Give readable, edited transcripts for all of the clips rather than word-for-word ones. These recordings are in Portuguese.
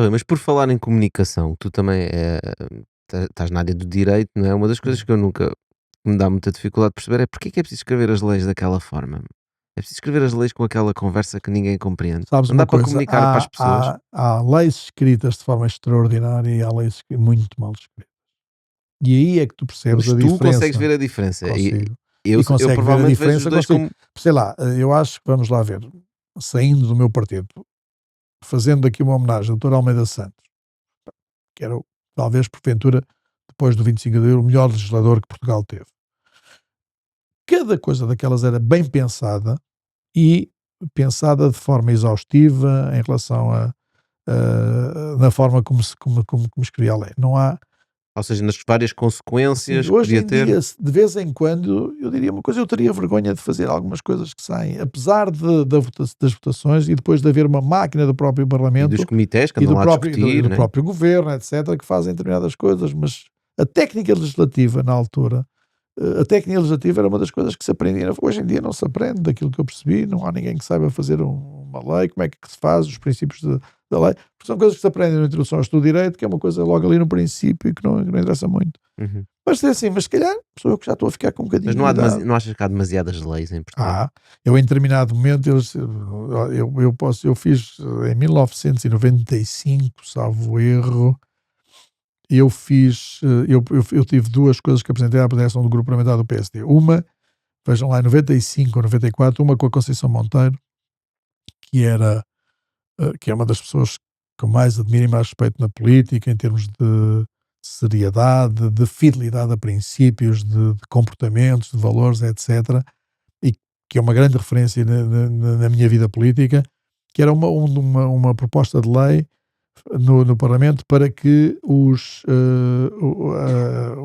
Olha, mas por falar em comunicação, tu também estás na área do direito, não é? Uma das coisas Hum. que eu nunca me dá muita dificuldade de perceber é porque é que é preciso escrever as leis daquela forma. É preciso escrever as leis com aquela conversa que ninguém compreende. Sabes Não uma dá para coisa? comunicar para as pessoas. Há leis escritas de forma extraordinária e há leis muito mal escritas. E aí é que tu percebes Mas a tu consegues diferença. ver a diferença. E Consigo. eu, E eu consegue ver a provavelmente vejo os diferença, dois consigo. como. Sei lá, eu acho que, vamos lá ver, saindo do meu partido, fazendo aqui uma homenagem ao Dr. Almeida Santos, que era, talvez, porventura, depois do 25 de Abril, o melhor legislador que Portugal teve. Cada coisa daquelas era bem pensada e pensada de forma exaustiva em relação na forma como escrevia a lei. Não há, Ou seja, nas várias assim, consequências que hoje podia em ter. dia, de vez em quando, eu diria uma coisa, eu teria vergonha de fazer algumas coisas que saem, apesar das votações e depois de haver uma máquina do próprio E dos Parlamento comitês que e andam do lá a próprio, discutir, né? governo, etc., que fazem determinadas coisas, mas a técnica legislativa na altura, a técnica legislativa era uma das coisas que se aprendia. Hoje em dia não se aprende, daquilo que eu percebi, não há ninguém que saiba fazer uma lei, como é que se faz, os princípios da lei, porque são coisas que se aprendem na introdução ao estudo de direito, que é uma coisa logo ali no princípio e que não interessa muito. Uhum. Mas é assim, mas se calhar sou eu que já estou a ficar com um Mas bocadinho não, de idade. não achas que há demasiadas leis em Portugal? Eu em determinado momento, eu fiz em 1995, salvo erro, eu fiz, eu tive duas coisas que apresentei à apresentação do grupo parlamentar do PSD. Uma, vejam lá, em 95 ou 94, uma com a Conceição Monteiro, que era, que é uma das pessoas que eu mais admiro e mais respeito na política, em termos de seriedade, de fidelidade a princípios, de comportamentos, de valores, etc. E que é uma grande referência na minha vida política, que era uma proposta de lei no Parlamento para que o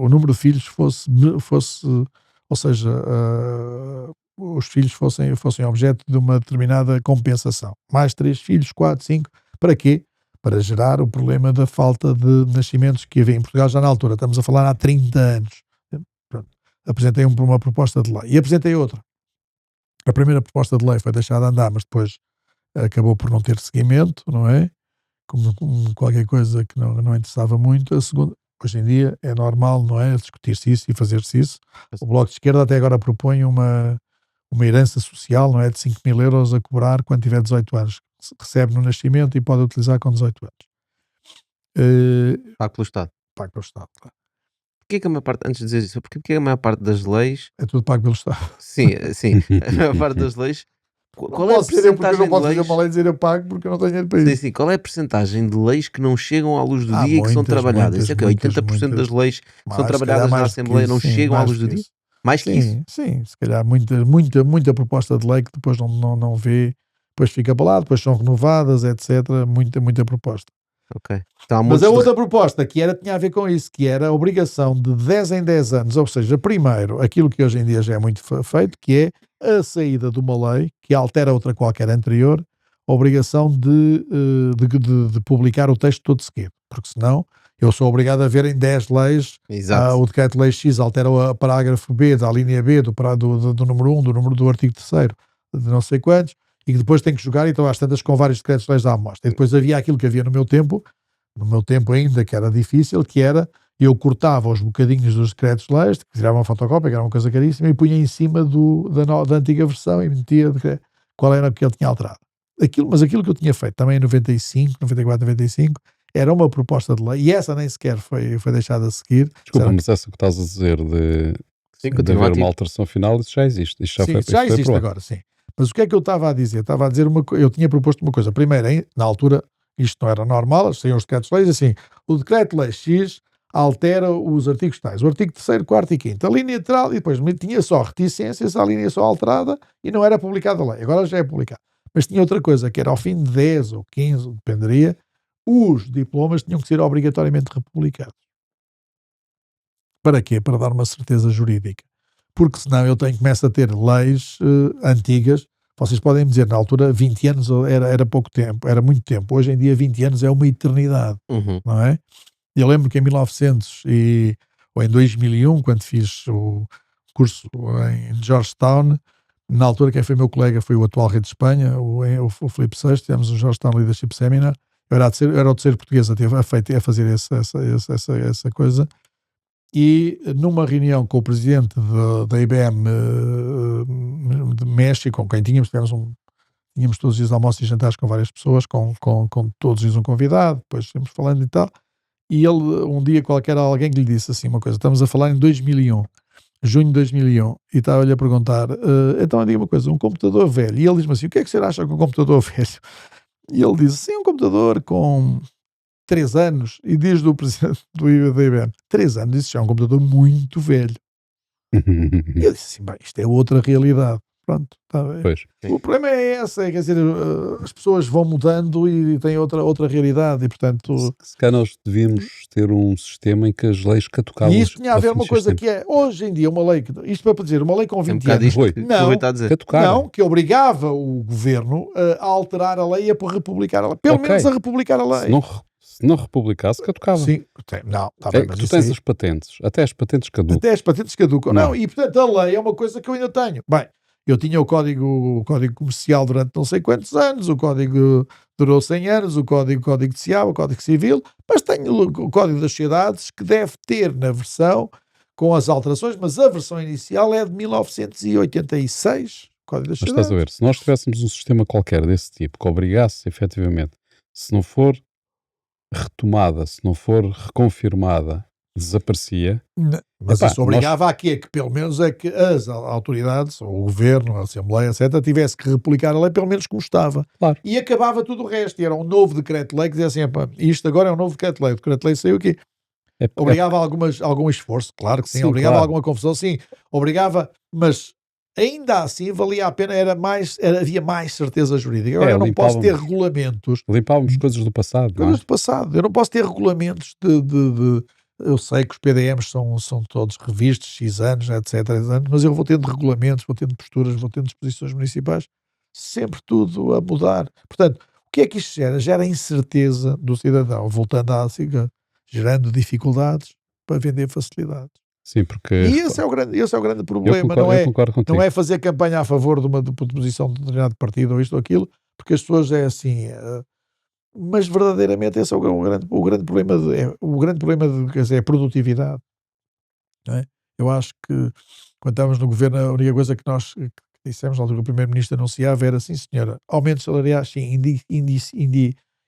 número de filhos fosse, ou seja, os filhos fossem objeto de uma determinada compensação. Mais 3 filhos, 4, 5, para quê? Para gerar o problema da falta de nascimentos que havia em Portugal já na altura. Estamos a falar há 30 anos. Pronto. Apresentei uma proposta de lei. E apresentei outra. A primeira proposta de lei foi deixada andar, mas depois acabou por não ter seguimento, não é? Como qualquer coisa que não interessava muito. A segunda, hoje em dia, é normal, não é? Discutir-se isso e fazer-se isso. O Bloco de Esquerda até agora propõe uma herança social, não é? De 5.000 euros a cobrar quando tiver 18 anos. Recebe no nascimento e pode utilizar com 18 anos. Pago pelo Estado. Pago pelo Estado. Porquê que a maior parte, antes de dizer isso, porque a maior parte das leis, É tudo pago pelo Estado. sim, sim, a maior parte das leis, Não qual é a posso ser eu, porque eu não percentagem de posso fazer uma leis, lei e dizer eu pago porque eu não tenho dinheiro para sim, isso. sim, qual é a percentagem de leis que não chegam à luz do Há dia e que são muitas, trabalhadas? muitas, Isso é que muitas, 80% das muitas. leis que são Se calhar trabalhadas na mais do que Assembleia isso, não sim, chegam à mais luz do do que dia? isso. Mais que isso? Sim, se calhar muita proposta de lei que depois não vê, depois fica para lá, depois são renovadas, etc. Muita proposta. Ok. Então há Mas a montes de. outra proposta tinha a ver com isso, que era a obrigação de 10 em 10 anos, ou seja, primeiro, aquilo que hoje em dia já é muito feito, que é a saída de uma lei que altera outra qualquer anterior, a obrigação de publicar o texto todo seguido, porque senão eu sou obrigado a ver em 10 leis, Exato. o decreto-lei X altera o parágrafo B da linha B do número 1, do número do artigo 3º, de não sei quantos, e que depois tem que jogar, então às tantas com vários decretos-leis à amostra. E depois havia aquilo que havia no meu tempo ainda, que era difícil, que era, eu cortava os bocadinhos dos decretos-leis, tirava uma fotocópia, que era uma coisa caríssima, e punha em cima da antiga versão e metia qual era o que ele tinha alterado. Mas aquilo que eu tinha feito também em 95, 94, 95, era uma proposta de lei, e essa nem sequer foi deixada a seguir. Desculpa, mas essa que estás a dizer Sim, de continua haver ativo. uma alteração final, isso já existe. Isto já Sim, foi, isso já isto foi existe aprovado. agora, sim. Mas o que é que eu estava a dizer? Estava a dizer eu tinha proposto uma coisa. Primeiro, na altura, isto não era normal, saíam os decretos-leis assim, o decreto-lei X altera os artigos tais, o artigo 3º, 4º e 5º, a linha lateral, e depois tinha só reticências, a linha só alterada e não era publicada a lei. Agora já é publicada. Mas tinha outra coisa, que era ao fim de 10 ou 15, dependeria, os diplomas tinham que ser obrigatoriamente republicados. Para quê? Para dar uma certeza jurídica. Porque senão começo a ter leis antigas. Vocês podem me dizer, na altura, 20 anos era pouco tempo, era muito tempo. Hoje em dia, 20 anos é uma eternidade, Uhum. não é? Eu lembro que em 1900 ou em 2001, quando fiz o curso em Georgetown, na altura quem foi meu colega foi o atual rei de Espanha, o Filipe VI, tivemos o Georgetown Leadership Seminar, Eu era o terceiro português a fazer essa coisa. E numa reunião com o presidente da IBM de México, com quem tínhamos todos os dias almoços e jantares com várias pessoas, com todos os dias um convidado, depois íamos falando e tal. E ele, um dia qualquer, alguém que lhe disse assim uma coisa, estamos a falar em 2001, junho de 2001, e estava-lhe a perguntar, então diga uma coisa, um computador velho, e ele diz-me assim, o que é que você acha com um computador velho? E ele diz, sim, um computador com 3 anos, e diz do presidente do IBM, 3 anos, isso já é um computador muito velho. E eu disse assim, bem, isto é outra realidade. Pronto, está bem. Pois. O problema é esse, quer dizer, as pessoas vão mudando e têm outra realidade e, portanto... Se calhar nós devíamos ter um sistema em que as leis catucavam. E isto tinha a ver uma coisa que é, hoje em dia, uma lei, isto para dizer, uma lei com 20 bocado anos, isto que o Rui está a dizer. não, que obrigava o governo a alterar a lei e a republicar a lei. Pelo menos a republicar a lei. Se não republicasse, catucava. Sim, não, está bem, mas tu tens as patentes, até as patentes caducam. Até as patentes caducam. Não, e portanto a lei é uma coisa que eu ainda tenho. Bem, eu tinha o código comercial durante não sei quantos anos, o código durou 100 anos, o código de SIAB, o código civil, mas tenho o código das sociedades que deve ter na versão com as alterações, mas a versão inicial é de 1986, código das Mas sociedades. estás a ver, se nós tivéssemos um sistema qualquer desse tipo que obrigasse efetivamente, se não for retomada, se não for reconfirmada, desaparecia. Mas isso obrigava a quê? Que pelo menos é que as autoridades, ou o governo, a Assembleia, etc., tivesse que replicar a lei pelo menos como estava. Claro. E acabava tudo o resto. E era um novo decreto-lei que dizia assim, isto agora é um novo decreto-lei. O decreto-lei saiu aqui. Obrigava algum esforço, claro que sim. Obrigava a alguma confusão, sim. Obrigava, mas ainda assim valia a pena, havia mais certeza jurídica. Agora eu não posso ter regulamentos. Limpávamos coisas do passado. Coisas do passado. Eu não posso ter regulamentos eu sei que os PDMs são todos revistos, X anos, etc, mas eu vou tendo regulamentos, vou tendo posturas, vou tendo disposições municipais, sempre tudo a mudar. Portanto, o que é que isto gera? Gera incerteza do cidadão, voltando à SIGA, gerando dificuldades para vender facilidades. Sim, porque... E esse é o grande problema, não é fazer campanha a favor de uma posição de determinado partido ou isto ou aquilo, porque as pessoas é assim... mas verdadeiramente esse é o grande problema quer dizer, é a produtividade, não é? Eu acho que quando estávamos no governo a única coisa que nós dissemos na altura que o primeiro-ministro anunciava era, sim senhora, aumentos salariais sim,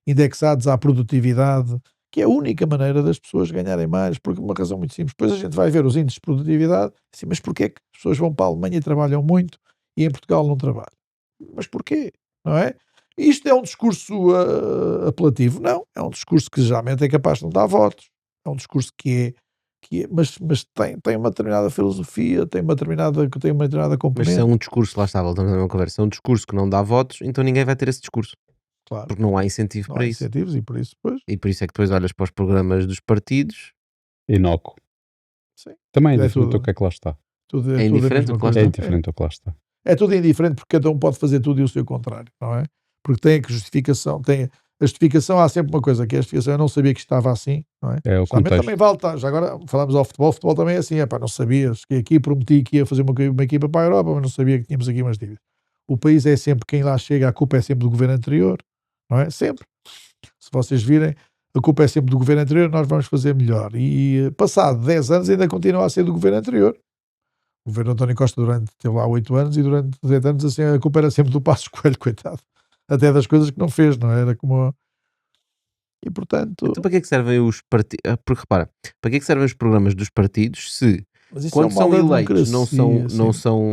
indexados à produtividade, que é a única maneira das pessoas ganharem mais, por uma razão muito simples. Depois a gente vai ver os índices de produtividade, assim, mas porquê é que as pessoas vão para a Alemanha e trabalham muito e em Portugal não trabalham? Mas porquê? Não é? Isto é um discurso apelativo? Não, é um discurso que geralmente é capaz de não dar votos. É um discurso mas tem uma determinada filosofia, tem uma determinada componente. Mas se é um discurso, lá está, voltamos à mesma conversa, é um discurso que não dá votos, então ninguém vai ter esse discurso. Claro. Porque não há incentivo para isso. Incentivos e por isso depois. E por isso é que depois olhas para os programas dos partidos. Inócuo. Sim. Também é indiferente o que é que lá está. É indiferente o que lá está. É indiferente o que lá está. É tudo indiferente porque cada um pode fazer tudo e o seu contrário, não é? Porque tem a justificação, a justificação, há sempre uma coisa, que é a justificação, eu não sabia que estava assim, não é? É o contexto. Também vale, já agora falamos ao futebol, o futebol também é assim, não sabia, cheguei aqui, prometi que ia fazer uma equipa para a Europa, mas não sabia que tínhamos aqui umas dívidas. O país é sempre, quem lá chega, a culpa é sempre do governo anterior, não é? Sempre. Se vocês virem, a culpa é sempre do governo anterior, nós vamos fazer melhor. E passado 10 anos ainda continua a ser do governo anterior. O governo António Costa teve lá 8 anos e durante 18 anos assim, a culpa era sempre do Passos Coelho, coitado. Até das coisas que não fez, não é? Era como... E portanto... Então para que é que servem os partidos? Porque repara, para que é que servem os programas dos partidos se quando são eleitos não são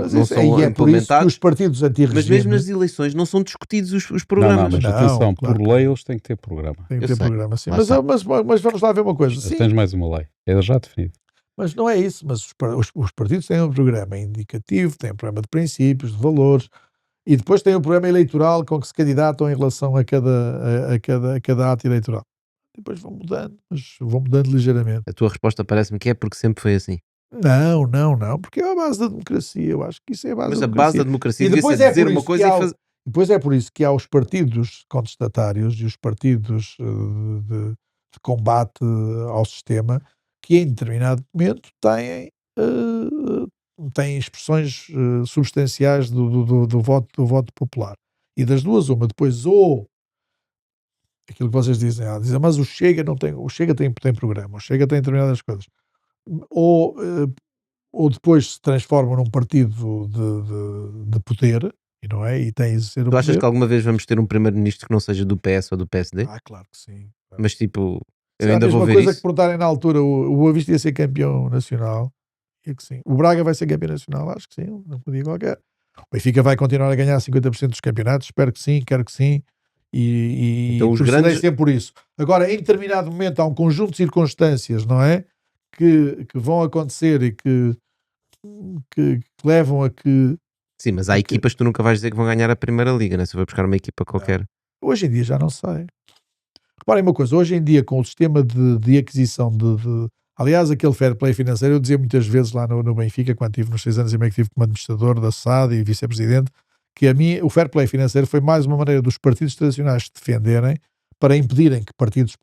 é implementados? Por isso que os partidos anti-regime... Mas mesmo nas eleições não são discutidos os programas. Mas atenção, por lei eles têm que ter programa. Tem que ter programa, sim. Mas vamos lá ver uma coisa. Sim. Tens mais uma lei. É já definido. Mas não é isso, mas os partidos têm um programa indicativo, têm um programa de princípios, de valores, e depois têm um programa eleitoral com que se candidatam em relação a cada ato eleitoral. Depois vão mudando, mas vão mudando ligeiramente. A tua resposta parece-me que é porque sempre foi assim. Não, porque é a base da democracia, eu acho que isso é a base da democracia. Mas a base da democracia devia ser dizer uma coisa e fazer... Depois é por isso que há os partidos contestatários e os partidos de combate ao sistema que em determinado momento têm expressões substanciais do voto popular. E das duas, uma, depois ou aquilo que vocês dizem, mas o Chega não tem, o Chega tem programa, o Chega tem determinadas coisas. Ou, ou depois se transforma num partido de poder, e não é? E tem a exercer o Tu achas poder. que alguma vez vamos ter um primeiro-ministro que não seja do PS ou do PSD? Claro que sim. Mas tipo, eu Isso é a ainda vou mesma ver coisa que isso. perguntarem na altura, o Boa Vista ia ser campeão nacional. E que sim. O Braga vai ser campeão nacional, acho que sim, não podia qualquer. O Benfica vai continuar a ganhar 50% dos campeonatos, espero que sim, quero que sim. E Então os torcerei grandes, sempre por isso. Agora, em determinado momento, há um conjunto de circunstâncias, não é? Que vão acontecer e que levam a que. sim, mas há equipas que tu nunca vais dizer que vão ganhar a primeira liga, né? Se eu vou buscar uma equipa qualquer. Hoje em dia já não sei. Reparem uma coisa, hoje em dia, com o sistema de aquisição aliás, aquele fair play financeiro, eu dizia muitas vezes lá no Benfica, quando tive nos 6 anos e meio que tive como administrador da SAD e vice-presidente, que a mim o fair play financeiro foi mais uma maneira dos partidos tradicionais se defenderem, para impedirem que partidos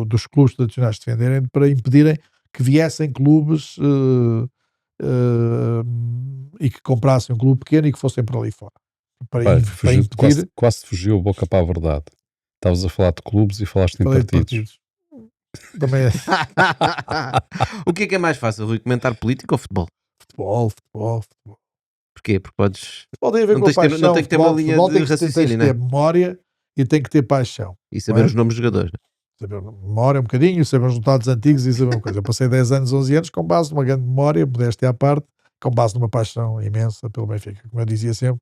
dos clubes tradicionais se defenderem, para impedirem que viessem clubes e que comprassem um clube pequeno e que fossem para ali fora. Para impedir. Quase fugiu a boca para a verdade. Estavas a falar de clubes e falaste em Falei de partidos. Também é O que é mais fácil, Rui? Comentar política ou futebol? futebol. Porquê? Porque podes. Futebol tem a ver Não com tens de ter- paixão. não tem que ter uma linha Futebol de tem que raciocínio, ter né? memória e tem que ter paixão. E saber Não é? os nomes dos jogadores. Né? Saber memória um bocadinho, saber os resultados antigos e saber uma coisa. Eu passei 10 anos, 11 anos com base numa grande memória, modéstia à parte, com base numa paixão imensa pelo Benfica. Como eu dizia sempre,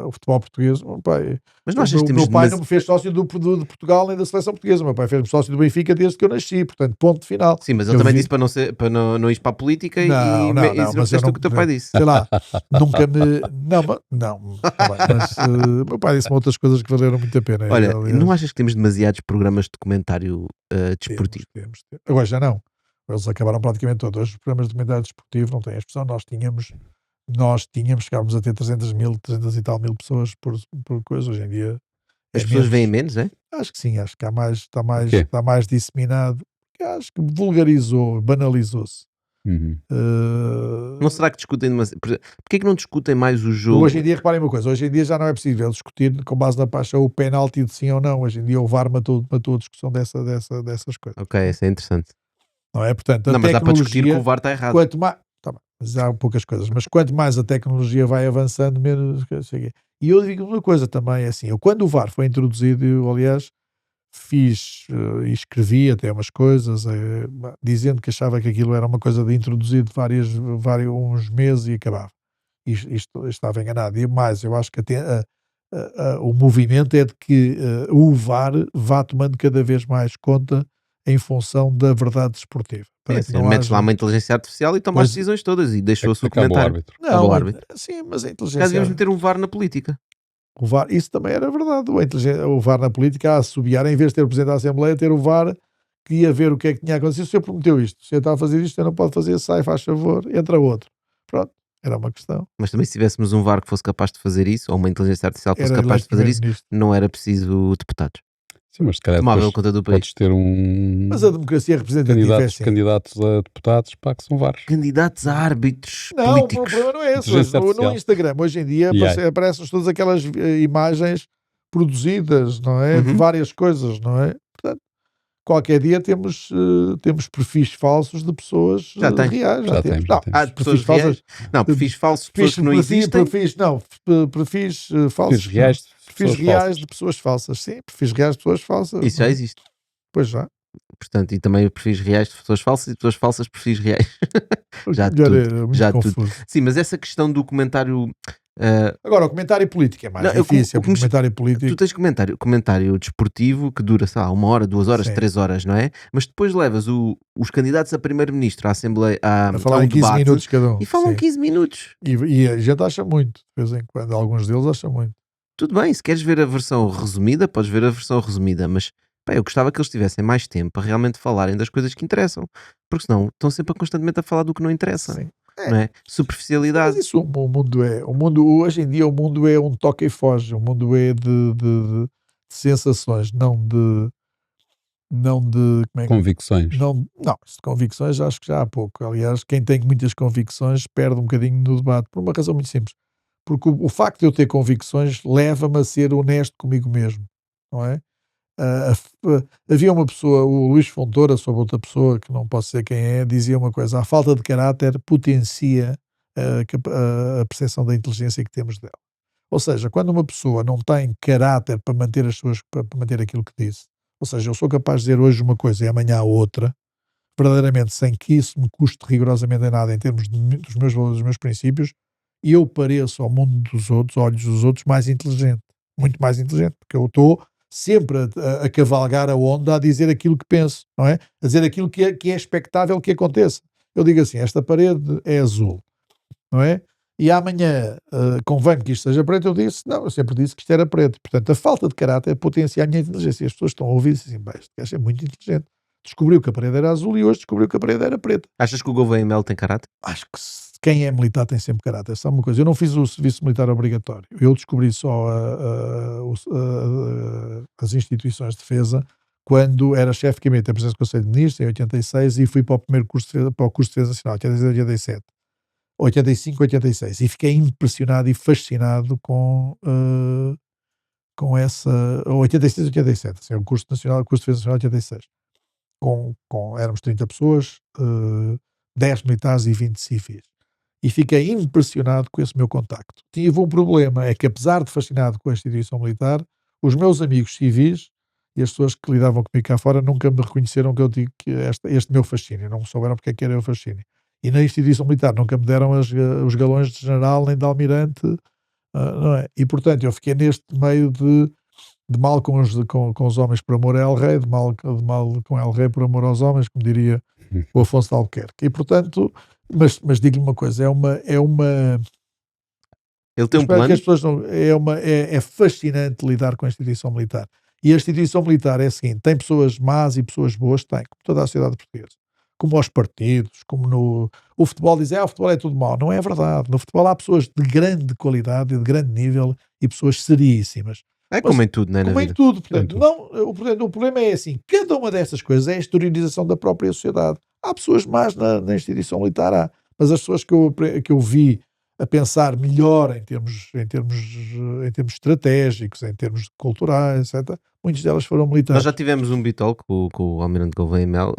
o futebol português, meu pai, Mas não achas que o temos meu pai não me fez sócio de Portugal nem da seleção portuguesa. O meu pai fez-me sócio do Benfica desde que eu nasci, portanto, ponto final. Sim, mas ele Eu também vi- disse para não ir para a política Não, e não, isso não mas eu fizeste não, o que o teu pai disse. sei lá, nunca me. Não, tá bem, mas meu pai disse-me outras coisas que valeram muito a pena. Olha, aliás. não achas que temos demasiados programas de documentário desportivo? Temos. Agora já não. Eles acabaram praticamente todos. Hoje os programas de documentário desportivo não têm expressão. Nós tínhamos, chegávamos a ter 300 e tal mil pessoas por coisa. Hoje em dia As é pessoas menos. veem menos, é? Acho que sim, acho que quê? está mais disseminado. Acho que vulgarizou, banalizou-se. Não será que discutem demasiado? Porquê é que não discutem mais o jogo? Hoje em dia, reparem uma coisa, hoje em dia já não é possível discutir com base na paixão o penalti de sim ou não. Hoje em dia o VAR matou a discussão dessas coisas. Ok, isso é interessante. Não é? Portanto, Não, a mas dá para discutir que tecnologia, o VAR está errado. quanto mais, tá bem, mas há poucas coisas, mas quanto mais a tecnologia vai avançando, menos. E eu digo uma coisa também, é assim, eu quando o VAR foi introduzido, eu, aliás, fiz e escrevi até umas coisas dizendo que achava que aquilo era uma coisa de introduzido vários uns meses e acabava. Isto estava enganado. E mais, eu acho que até o movimento é de que o VAR vá tomando cada vez mais conta em função da verdade desportiva. Para que não Metes lá haja. uma inteligência artificial e toma as decisões todas e deixa o seu Acaba o comentário. árbitro. Acaba o Não, árbitro. sim, mas a Já inteligência. devíamos meter um VAR na política. O VAR, isso também era verdade. O VAR na política a assobiar, em vez de ter o Presidente da Assembleia, ter o VAR que ia ver o que é que tinha acontecido. O senhor prometeu isto, o senhor está a fazer isto, o senhor não pode fazer, sai, faz favor, entra outro. Pronto, era uma questão. Mas também se tivéssemos um VAR que fosse capaz de fazer isso, ou uma inteligência artificial que fosse Era capaz de fazer isso, primeiro-ministro. não era preciso deputados. Sim, mas se calhar Tomava depois conta do país. podes ter Mas a democracia representativa é assim. candidatos a deputados para que são vários. Candidatos a árbitros Não, o políticos. problema não é esse. Inteligência No artificial. Instagram, hoje em dia, AI. aparecem todas aquelas imagens produzidas, não é? De Uhum. várias coisas, não é? Portanto, qualquer dia temos perfis falsos de pessoas Já tem. reais. Já temos. temos, já Não, temos. De pessoas perfis falsos. reais. Não, perfis falsos de pessoas que não existem. Perfis falsos. Perfis reais de Perfis pessoas reais falsas. de pessoas falsas. Sim, perfis reais de pessoas falsas. Isso já não é? existe. Pois já. Portanto, e também perfis reais de pessoas falsas e pessoas falsas de perfis reais. Já Melhor tudo, era muito já tudo. confuso. Sim, mas essa questão do comentário. Agora, o comentário político é mais Não, difícil. o que me- O comentário político. Tu tens comentário desportivo que dura, sei lá, 1 hora, 2 horas, Sim. 3 horas, não é? Mas depois levas os candidatos a primeiro-ministro à Assembleia A falar ao em 15 debate minutos cada um. e falam Sim. 15 minutos. E a gente acha muito, de vez em quando. Alguns deles acham muito. Tudo bem, se queres ver a versão resumida, podes ver a versão resumida, mas pá, eu gostava que eles tivessem mais tempo para realmente falarem das coisas que interessam, porque senão estão sempre constantemente a falar do que não interessa, Sim. não é? Mas Superficialidade. isso hoje em dia o mundo é um toque e foge. O mundo é de sensações, não de como é que Convicções. não, isso de convicções acho que já há pouco. Aliás, quem tem muitas convicções perde um bocadinho no debate, por uma razão muito simples. Porque o facto de eu ter convicções leva-me a ser honesto comigo mesmo, não é? Havia uma pessoa, o Luís Fontoura, sobre outra pessoa, que não posso dizer quem é, dizia uma coisa: a falta de caráter potencia a percepção da inteligência que temos dela. Ou seja, quando uma pessoa não tem caráter para manter para manter aquilo que disse, ou seja, eu sou capaz de dizer hoje uma coisa e amanhã outra, verdadeiramente sem que isso me custe rigorosamente em nada em termos dos meus valores, dos meus princípios, e eu pareço ao mundo dos outros, olhos dos outros, mais inteligente, muito mais inteligente, porque eu estou sempre a cavalgar a onda, a dizer aquilo que penso, não é? A dizer aquilo que é expectável que aconteça. Eu digo assim: esta parede é azul, não é? E amanhã convém que isto seja preto. Eu disse: não, eu sempre disse que isto era preto. Portanto, a falta de caráter potencia a minha inteligência. E as pessoas estão a ouvir e dizem: bem, este gajo é muito inteligente. Descobriu que a parede era azul e hoje descobriu que a parede era preta. Achas que o Gouveia Mel tem caráter? Acho que quem é militar tem sempre caráter. Sabe uma coisa? Eu não fiz o serviço militar obrigatório. Eu descobri só as instituições de defesa quando era chefe de gabinete da Presidência do Conselho de Ministros, em 86, e fui para o primeiro curso de defesa, para o curso de defesa nacional, 86, 87. 85, 86, e fiquei impressionado e fascinado com essa, 86, 87, assim, o curso nacional, o curso de defesa nacional 86, éramos 30 pessoas, 10 militares e 20 civis, e fiquei impressionado com esse meu contacto. Tive um problema, é que apesar de fascinado com a instituição militar, os meus amigos civis e as pessoas que lidavam comigo cá fora nunca me reconheceram que eu digo que este meu fascínio, não souberam porque é que era o fascínio. E na instituição militar nunca me deram os galões de general nem de almirante, não é? E portanto eu fiquei neste meio de mal com os homens por amor a El Rei, de mal com El Rei por amor aos homens, como diria o Afonso de Albuquerque. E portanto, mas digo-lhe uma coisa, Ele tem um espero que plano? as pessoas não, é fascinante lidar com a instituição militar. E a instituição militar é a seguinte: tem pessoas más e pessoas boas, tem, como toda a sociedade portuguesa. Como aos partidos, como o futebol dizem: o futebol é tudo mau. Não é verdade. No futebol há pessoas de grande qualidade e de grande nível e pessoas seríssimas. É como em tudo, não é, na Como em vida? tudo. Portanto, o problema é assim: cada uma destas coisas é a exteriorização da própria sociedade. Há pessoas más na instituição militar, mas as pessoas que eu vi a pensar melhor em termos estratégicos, em termos culturais, etc., muitas delas foram Nós militares. já tivemos um bitol com o Almirante Gouveia Mel.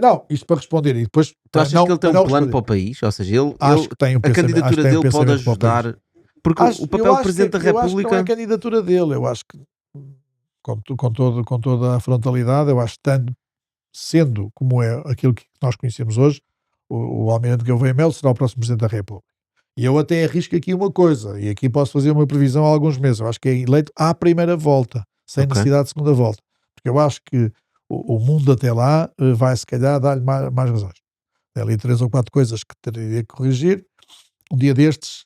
Não, isto para responder, e depois Tu achas que ele tem um plano para o país? Ou seja, acho que tem um a candidatura dele pode ajudar? Porque o papel do Presidente da Eu acho que não é a República... candidatura dele. Eu acho que, com toda a frontalidade, eu acho que sendo como é aquilo que nós conhecemos hoje, o Almirante Gouveia Mel será o próximo Presidente da República. E eu até arrisco aqui uma coisa, e aqui posso fazer uma previsão há alguns meses. Eu acho que é eleito à primeira volta, sem necessidade de segunda volta. Porque eu acho que o mundo até lá vai, se calhar, dar-lhe mais razões. Tem ali 3 ou 4 coisas que teria que corrigir. Um dia destes,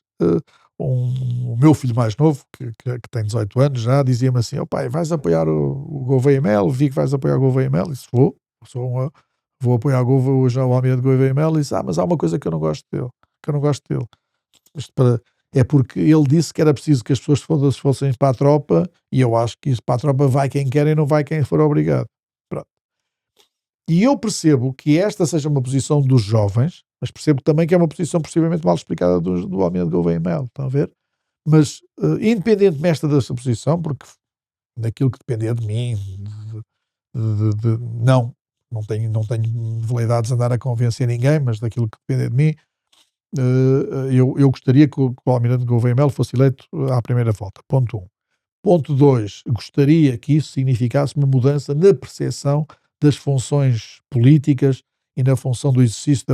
o meu filho mais novo, que tem 18 anos já, dizia-me assim: pai, vais apoiar o Gouveia Mel? Vi que vais apoiar o Gouveia Mel. E disse: vou apoiar o Almirante Gouveia Mel. E disse: mas há uma coisa que eu não gosto dele. É porque ele disse que era preciso que as pessoas fossem para a tropa, e eu acho que isso, para a tropa vai quem quer e não vai quem for obrigado. Pronto. E eu percebo que esta seja uma posição dos jovens, mas percebo também que é uma posição possivelmente mal explicada do Almirante Gouveia Mel, estão a ver? Mas, independentemente dessa posição, porque daquilo que dependia de mim, não tenho veleidades a andar a convencer ninguém, mas daquilo que dependia de mim, eu gostaria que o Almirante Gouveia Mel fosse eleito à primeira volta. Ponto 1. Ponto 2. Gostaria que isso significasse uma mudança na percepção das funções políticas e na função do exercício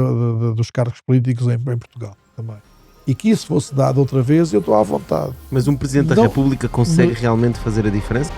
dos cargos políticos em Portugal também. E que isso fosse dado outra vez, eu estou à vontade. Mas um Presidente da República consegue realmente fazer a diferença?